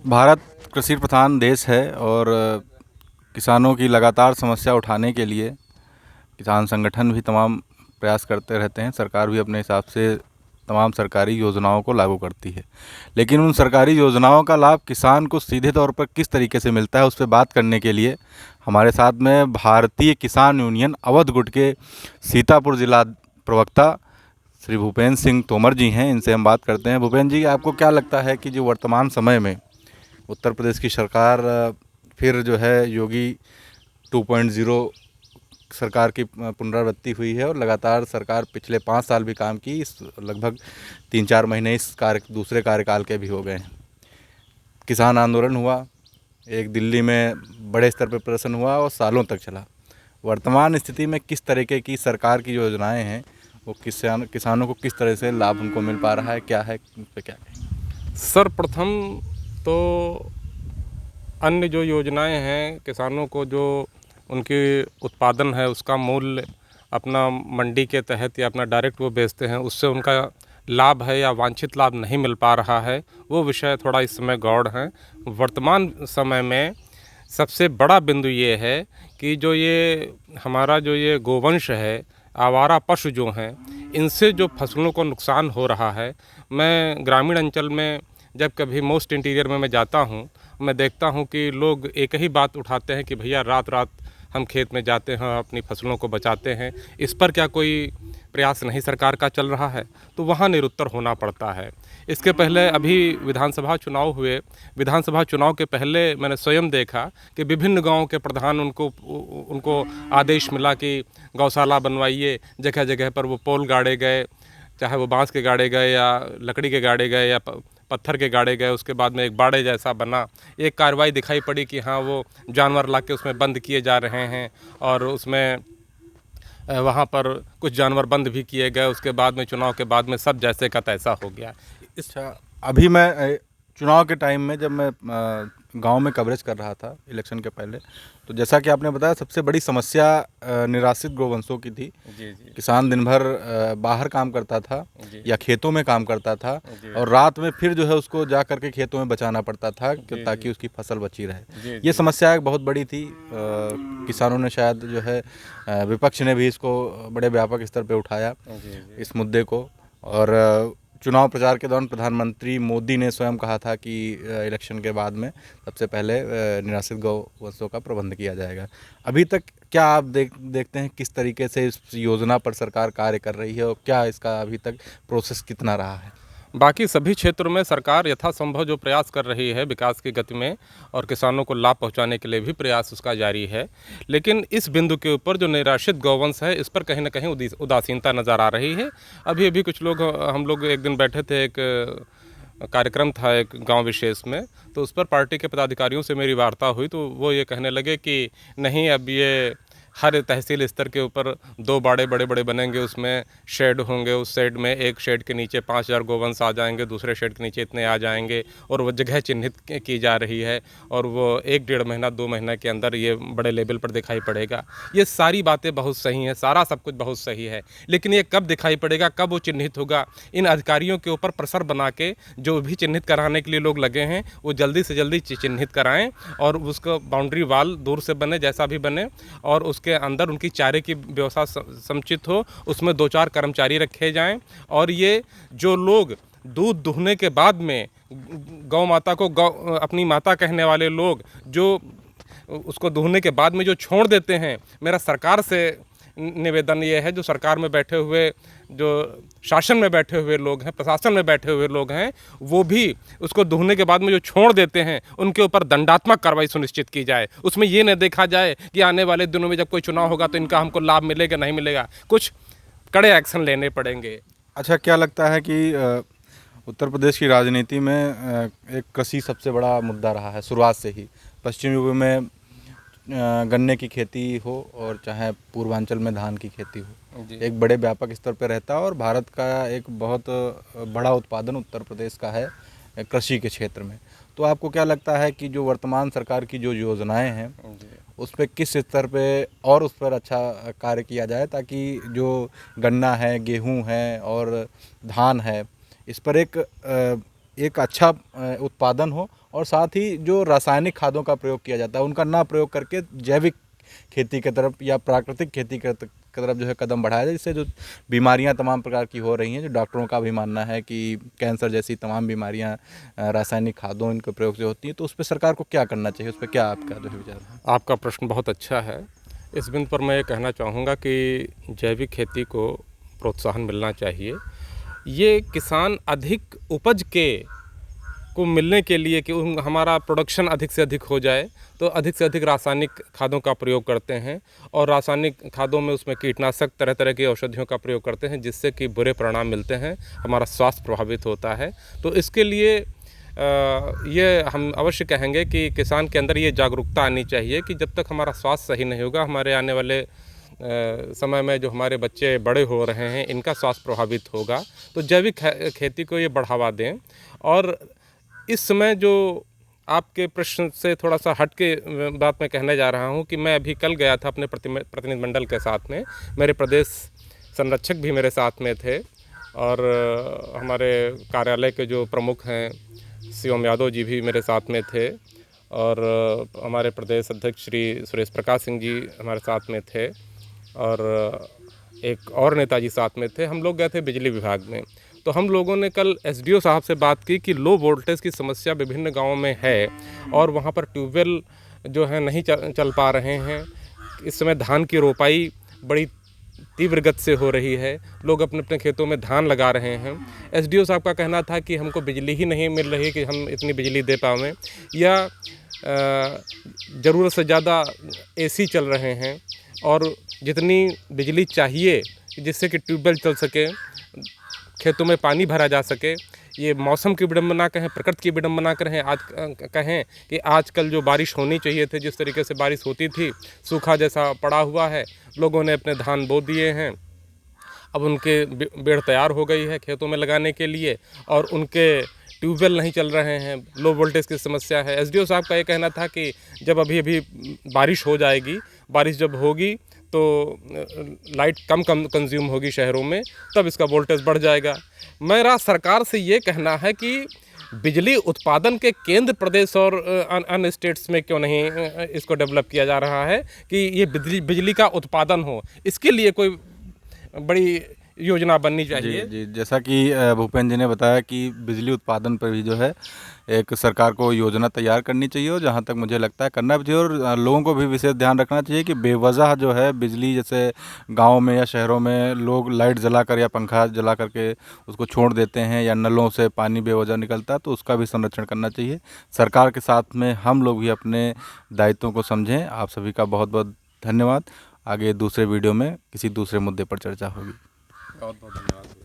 भारत कृषि प्रधान देश है और किसानों की लगातार समस्या उठाने के लिए किसान संगठन भी तमाम प्रयास करते रहते हैं। सरकार भी अपने हिसाब से तमाम सरकारी योजनाओं को लागू करती है, लेकिन उन सरकारी योजनाओं का लाभ किसान को सीधे तौर पर किस तरीके से मिलता है, उस पर बात करने के लिए हमारे साथ में भारतीय किसान यूनियन अवध गुट के सीतापुर जिला प्रवक्ता श्री भूपेंद्र सिंह तोमर जी हैं। इनसे हम बात करते हैं। भूपेंद्र जी, आपको क्या लगता है कि जो वर्तमान समय में उत्तर प्रदेश की सरकार फिर जो है योगी 2.0 सरकार की पुनरावृत्ति हुई है और लगातार सरकार पिछले 5 साल भी काम की, इस लगभग 3-4 महीने इस दूसरे कार्यकाल के भी हो गए हैं। किसान आंदोलन हुआ, एक दिल्ली में बड़े स्तर पर प्रदर्शन हुआ और सालों तक चला। वर्तमान स्थिति में किस तरीके की सरकार की योजनाएं हैं, वो किसानों को किस तरह से लाभ उनको मिल पा रहा है, क्या है, उन पर क्या कहें? सर्वप्रथम तो अन्य जो योजनाएं हैं, किसानों को जो उनके उत्पादन है उसका मूल्य अपना मंडी के तहत या अपना डायरेक्ट वो बेचते हैं, उससे उनका लाभ है या वांछित लाभ नहीं मिल पा रहा है, वो विषय थोड़ा इस समय गौड़ है। वर्तमान समय में सबसे बड़ा बिंदु ये है कि जो ये हमारा जो ये गोवंश है, आवारा पशु जो हैं, इनसे जो फसलों को नुकसान हो रहा है। मैं ग्रामीण अंचल में जब कभी मोस्ट इंटीरियर में मैं जाता हूँ, मैं देखता हूँ कि लोग एक ही बात उठाते हैं कि भैया रात रात हम खेत में जाते हैं, अपनी फसलों को बचाते हैं। इस पर क्या कोई प्रयास नहीं सरकार का चल रहा है? तो वहाँ निरुत्तर होना पड़ता है। इसके पहले अभी विधानसभा चुनाव हुए, विधानसभा चुनाव के पहले मैंने स्वयं देखा कि विभिन्न गाँव के प्रधान उनको आदेश मिला कि गौशाला बनवाइए। जगह जगह पर वो पोल गाड़े गए, चाहे वो बांस के गाड़े गए या लकड़ी के गाड़े गए या पत्थर के गाड़े गए। उसके बाद में एक बाड़े जैसा बना, एक कार्रवाई दिखाई पड़ी कि हाँ वो जानवर ला के उसमें बंद किए जा रहे हैं और उसमें वहाँ पर कुछ जानवर बंद भी किए गए। उसके बाद में चुनाव के बाद में सब जैसे का तैसा हो गया। अच्छा, अभी मैं चुनाव के टाइम में जब मैं गांव में कवरेज कर रहा था इलेक्शन के पहले, तो जैसा कि आपने बताया सबसे बड़ी समस्या निराश्रित गोवंशों की थी। जी जी। किसान दिन भर बाहर काम करता था या खेतों में काम करता था और रात में फिर जो है उसको जा करके खेतों में बचाना पड़ता था ताकि उसकी फसल बची रहे। ये समस्या एक बहुत बड़ी थी। किसानों ने शायद जो है विपक्ष ने भी इसको बड़े व्यापक स्तर पर उठाया इस मुद्दे को, और चुनाव प्रचार के दौरान प्रधानमंत्री मोदी ने स्वयं कहा था कि इलेक्शन के बाद में सबसे पहले निराश्रित गौवंशों का प्रबंध किया जाएगा। अभी तक क्या आप देखते हैं किस तरीके से इस योजना पर सरकार कार्य कर रही है और क्या इसका अभी तक प्रोसेस कितना रहा है? बाकी सभी क्षेत्रों में सरकार यथासंभव जो प्रयास कर रही है विकास की गति में और किसानों को लाभ पहुंचाने के लिए भी प्रयास उसका जारी है। लेकिन इस बिंदु के ऊपर जो निराश्रित गौवंश है, इस पर कहीं ना कहीं उदासीनता नज़र आ रही है। अभी अभी कुछ लोग, हम लोग एक दिन बैठे थे, एक कार्यक्रम था एक गांव विशेष में, तो उस पर पार्टी के पदाधिकारियों से मेरी वार्ता हुई, तो वो ये कहने लगे कि नहीं, अब ये हर तहसील स्तर के ऊपर 2 बाड़े बड़े बड़े बनेंगे, उसमें शेड होंगे, उस शेड में एक शेड के नीचे 5000 गोवंश आ जाएंगे, दूसरे शेड के नीचे इतने आ जाएंगे, और वो जगह चिन्हित की जा रही है और वो 1-1.5 महीना 2 महीना के अंदर ये बड़े लेवल पर दिखाई पड़ेगा। ये सारी बातें बहुत सही हैं, सारा सब कुछ बहुत सही है, लेकिन ये कब दिखाई पड़ेगा, कब वो चिन्हित होगा? इन अधिकारियों के ऊपर प्रेशर बना के जो भी चिन्हित कराने के लिए लोग लगे हैं, वो जल्दी से जल्दी चिन्हित कराएं और उसका बाउंड्री वाल दूर से बने, जैसा भी बने, और के अंदर उनकी चारे की व्यवस्था समुचित हो, उसमें 2-4 कर्मचारी रखे जाएं। और ये जो लोग दूध दुहने के बाद में गौ माता को अपनी माता कहने वाले लोग जो उसको दुहने के बाद में जो छोड़ देते हैं, मेरा सरकार से निवेदन ये है, जो सरकार में बैठे हुए, जो शासन में बैठे हुए लोग हैं, प्रशासन में बैठे हुए लोग हैं, वो भी उसको दुहने के बाद में जो छोड़ देते हैं, उनके ऊपर दंडात्मक कार्रवाई सुनिश्चित की जाए। उसमें ये न देखा जाए कि आने वाले दिनों में जब कोई चुनाव होगा तो इनका हमको लाभ मिलेगा नहीं मिलेगा, कुछ कड़े एक्शन लेने पड़ेंगे। अच्छा, क्या लगता है कि उत्तर प्रदेश की राजनीति में एक कृषि सबसे बड़ा मुद्दा रहा है शुरुआत से ही। पश्चिमी यूपी में गन्ने की खेती हो और चाहे पूर्वांचल में धान की खेती हो, एक बड़े व्यापक स्तर पर रहता है और भारत का एक बहुत बड़ा उत्पादन उत्तर प्रदेश का है कृषि के क्षेत्र में। तो आपको क्या लगता है कि जो वर्तमान सरकार की जो योजनाएं हैं उस पर किस स्तर पे और उस पर अच्छा कार्य किया जाए ताकि जो गन्ना है, गेहूं है और धान है, इस पर एक अच्छा उत्पादन हो और साथ ही जो रासायनिक खादों का प्रयोग किया जाता है उनका ना प्रयोग करके जैविक खेती की तरफ या प्राकृतिक खेती की तरफ जो है कदम बढ़ाया जाए, जिससे जो बीमारियां तमाम प्रकार की हो रही हैं, जो डॉक्टरों का भी मानना है कि कैंसर जैसी तमाम बीमारियां रासायनिक खादों इनके प्रयोग से होती हैं। तो उस पर सरकार को क्या करना चाहिए, उस पर क्या आपका जो है विचार है? आपका प्रश्न बहुत अच्छा है। इस बिंदु पर मैं ये कहना चाहूँगा कि जैविक खेती को प्रोत्साहन मिलना चाहिए। ये किसान अधिक उपज को मिलने के लिए कि हमारा प्रोडक्शन अधिक से अधिक हो जाए, तो अधिक से अधिक रासायनिक खादों का प्रयोग करते हैं, और रासायनिक खादों में उसमें कीटनाशक तरह तरह की औषधियों का प्रयोग करते हैं, जिससे कि बुरे परिणाम मिलते हैं, हमारा स्वास्थ्य प्रभावित होता है। तो इसके लिए ये हम अवश्य कहेंगे कि किसान के अंदर ये जागरूकता आनी चाहिए कि जब तक हमारा स्वास्थ्य सही नहीं होगा, हमारे आने वाले समय में जो हमारे बच्चे बड़े हो रहे हैं इनका स्वास्थ्य प्रभावित होगा। तो जैविक खेती को ये बढ़ावा दें। और इस समय जो आपके प्रश्न से थोड़ा सा हट के बात मैं कहने जा रहा हूँ कि मैं अभी कल गया था अपने प्रतिनिधिमंडल के साथ में, मेरे प्रदेश संरक्षक भी मेरे साथ में थे, और हमारे कार्यालय के जो प्रमुख हैं शिवम यादव जी भी मेरे साथ में थे, और हमारे प्रदेश अध्यक्ष श्री सुरेश प्रकाश सिंह जी हमारे साथ में थे, और एक और नेताजी साथ में थे। हम लोग गए थे बिजली विभाग में। तो हम लोगों ने कल एसडीओ साहब से बात की कि लो वोल्टेज की समस्या विभिन्न गांवों में है, और वहां पर ट्यूबवेल जो है नहीं चल पा रहे हैं। इस समय धान की रोपाई बड़ी तीव्र गति से हो रही है, लोग अपने अपने खेतों में धान लगा रहे हैं। एसडीओ साहब का कहना था कि हमको बिजली ही नहीं मिल रही कि हम इतनी बिजली दे पाएँ, या ज़रूरत से ज़्यादा एसी चल रहे हैं, और जितनी बिजली चाहिए जिससे कि ट्यूबवेल चल सके, खेतों में पानी भरा जा सके, ये मौसम की विडंबना कहें, प्रकृति की विडंबना कहें, आज कहें कि आजकल जो बारिश होनी चाहिए थी, जिस तरीके से बारिश होती थी, सूखा जैसा पड़ा हुआ है। लोगों ने अपने धान बो दिए हैं, अब उनके बेड़ तैयार हो गई है खेतों में लगाने के लिए, और उनके ट्यूबवेल नहीं चल रहे हैं, लो वोल्टेज की समस्या है। एसडीओ साहब का ये कहना था कि जब अभी बारिश हो जाएगी, बारिश जब होगी तो लाइट कम कंज्यूम होगी शहरों में, तब इसका वोल्टेज बढ़ जाएगा। मेरा सरकार से ये कहना है कि बिजली उत्पादन के केंद्र प्रदेश और अन्य स्टेट्स में क्यों नहीं इसको डेवलप किया जा रहा है कि ये बिजली का उत्पादन हो। इसके लिए कोई बड़ी योजना बननी चाहिए। जी, जैसा कि भूपेंद्र जी ने बताया कि बिजली उत्पादन पर भी जो है एक सरकार को योजना तैयार करनी चाहिए, और जहाँ तक मुझे लगता है करना भी चाहिए, और लोगों को भी विशेष ध्यान रखना चाहिए कि बेवजह जो है बिजली, जैसे गांव में या शहरों में लोग लाइट जलाकर या पंखा जला करके उसको छोड़ देते हैं, या नलों से पानी बेवजह निकलता है, तो उसका भी संरक्षण करना चाहिए। सरकार के साथ में हम लोग भी अपने दायित्वों को समझें। आप सभी का बहुत बहुत धन्यवाद। आगे दूसरे वीडियो में किसी दूसरे मुद्दे पर चर्चा होगी। बहुत बहुत धन्यवाद।